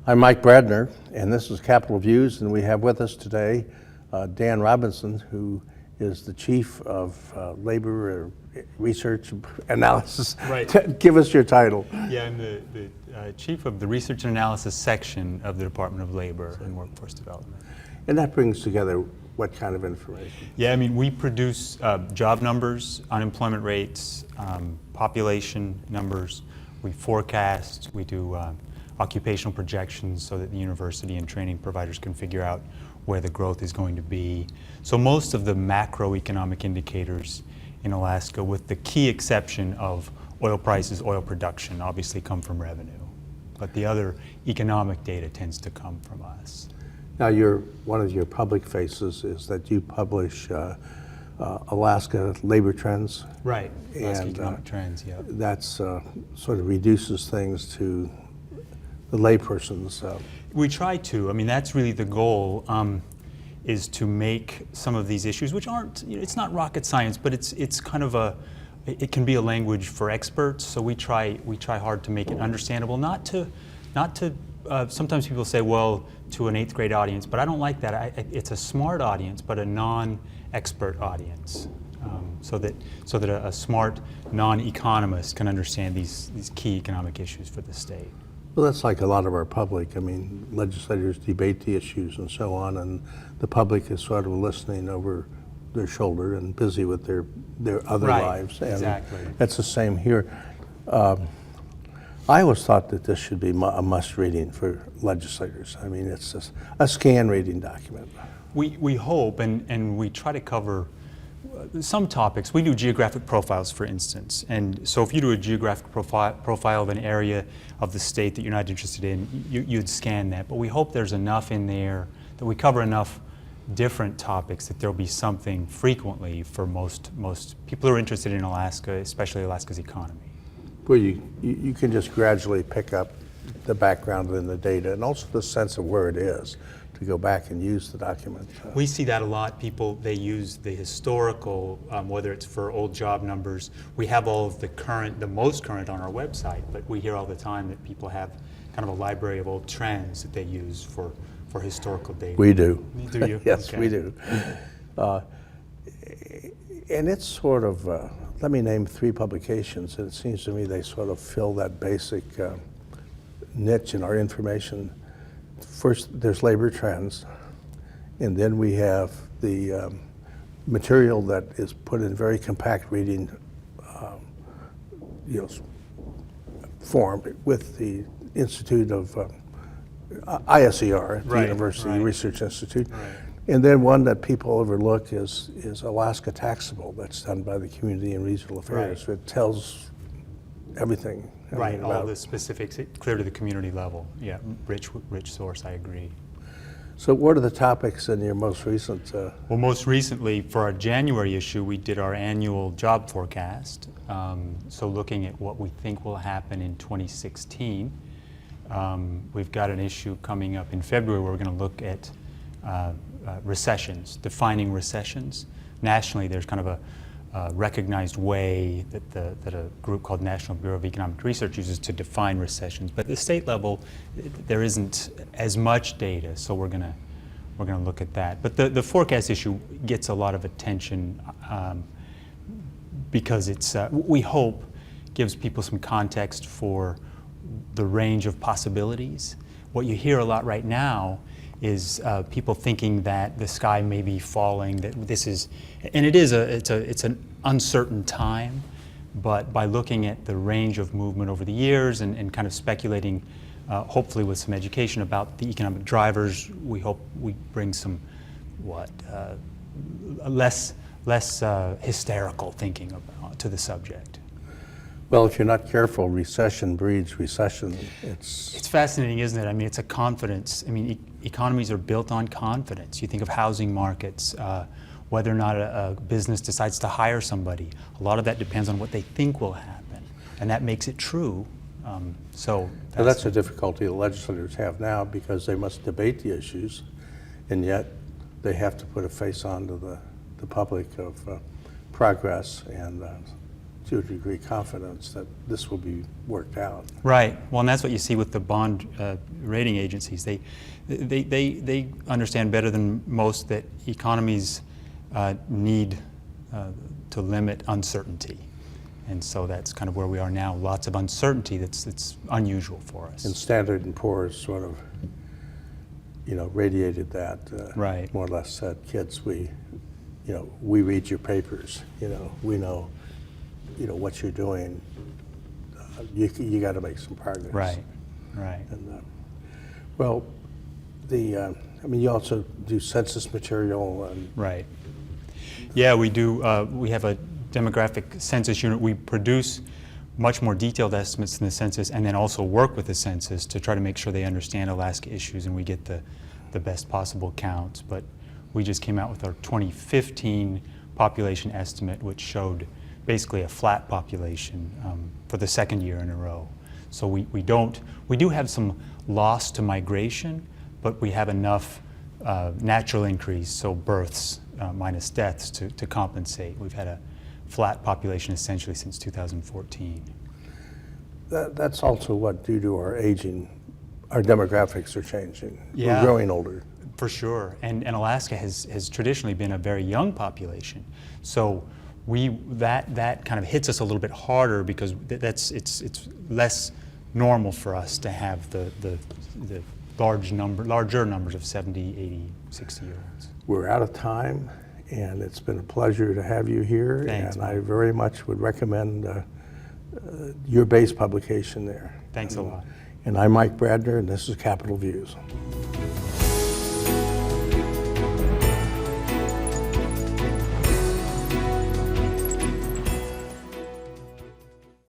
I'm Mike Bradner, and this is Capital Views, and we have with us today Dan Robinson, who is the Chief of Labor Research Analysis. Right. Give us your title. Yeah, I'm the Chief of the Research and Analysis section of the Department of Labor and Workforce Development. And that brings together what kind of information? Yeah, I mean, we produce job numbers, unemployment rates, population numbers. We forecast, we do occupational projections so that the university and training providers can figure out where the growth is going to be. So most of the macroeconomic indicators in Alaska, with the key exception of oil prices, oil production, obviously come from revenue. But the other economic data tends to come from us. Now, one of your public faces is that you publish Alaska labor trends. Right, Alaska and economic trends, yeah. That's sort of reduces things to the layperson's. We try to. I mean, that's really the goal, is to make some of these issues, which aren't, it's not rocket science, but it's kind of it can be a language for experts. So we try hard to make it understandable, not to. Sometimes people say, well, to an 8th grade audience, but I don't like that. It's a smart audience, but a non-expert audience, so that a smart non-economist can understand these key economic issues for the state. Well, that's like a lot of our public. I mean, legislators debate the issues and so on, and the public is sort of listening over their shoulder and busy with their other lives. And exactly. That's the same here. I always thought that this should be a must reading for legislators. I mean, it's just a scan reading document. We hope, and we try to cover some topics. We do geographic profiles, for instance, and so if you do a geographic profile of an area of the state that you're not interested in, you'd scan that. But we hope there's enough in there that we cover enough different topics that there'll be something frequently for most people who are interested in Alaska, especially Alaska's economy. Where you can just gradually pick up the background and the data, and also the sense of where it is, to go back and use the document. We see that a lot. People, they use the historical, whether it's for old job numbers. We have all of the most current on our website, but we hear all the time that people have kind of a library of old trends that they use for historical data. We do. Do you? Yes, okay. we do. And it's sort of, let me name 3 publications, and it seems to me they sort of fill that basic niche in our information. First, there's labor trends, and then we have the material that is put in very compact reading form with the Institute of ISER, the University Research Institute. Right. And then one that people overlook is Alaska Taxable, that's done by the Community and Regional Affairs. Right. It tells everything. Right, all the specifics, clear to the community level. Yeah, rich source, I agree. So what are the topics in your most recent? Well, most recently, for our January issue, we did our annual job forecast. So looking at what we think will happen in 2016. We've got an issue coming up in February where we're going to look at recessions, defining recessions. Nationally, there's kind of a recognized way that a group called National Bureau of Economic Research uses to define recessions. But at the state level, there isn't as much data, so we're gonna look at that. But the forecast issue gets a lot of attention because it's we hope gives people some context for the range of possibilities. What you hear a lot right now is people thinking that the sky may be falling, that this is, and it's an uncertain time, but by looking at the range of movement over the years and kind of speculating, hopefully with some education about the economic drivers, we hope we bring some, less hysterical thinking to the subject. Well, if you're not careful, recession breeds recession. It's fascinating, isn't it? I mean, it's a confidence. I mean, economies are built on confidence. You think of housing markets, whether or not a business decides to hire somebody. A lot of that depends on what they think will happen, and that makes it true. So that's a difficulty the legislators have now, because they must debate the issues, and yet they have to put a face on to the public of progress and to a degree, confidence that this will be worked out. Right. Well, and that's what you see with the bond rating agencies. They understand better than most that economies need to limit uncertainty. And so that's kind of where we are now. Lots of uncertainty that's unusual for us. And Standard & Poor's sort of, radiated that. Right. More or less said, kids, we read your papers. We know, what you're doing. You got to make some progress. Right. Right. And well, you also do census material. And right. Yeah, we do. We have a demographic census unit. We produce much more detailed estimates than the census, and then also work with the census to try to make sure they understand Alaska issues and we get the best possible counts. But we just came out with our 2015 population estimate, which showed basically a flat population for the second year in a row. So we do have some loss to migration, but we have enough natural increase, so births minus deaths, to compensate. We've had a flat population essentially since 2014. That's also what, due to our aging, our demographics are changing. Yeah. We're growing older. For sure, and Alaska has traditionally been a very young population, so that kind of hits us a little bit harder because it's less normal for us to have the larger numbers of 70, 80, 60-year-olds. We're out of time, and it's been a pleasure to have you here. Thanks, and I very much would recommend your base publication there. Thanks a lot. And I'm Mike Bradner, and this is Capitol Views.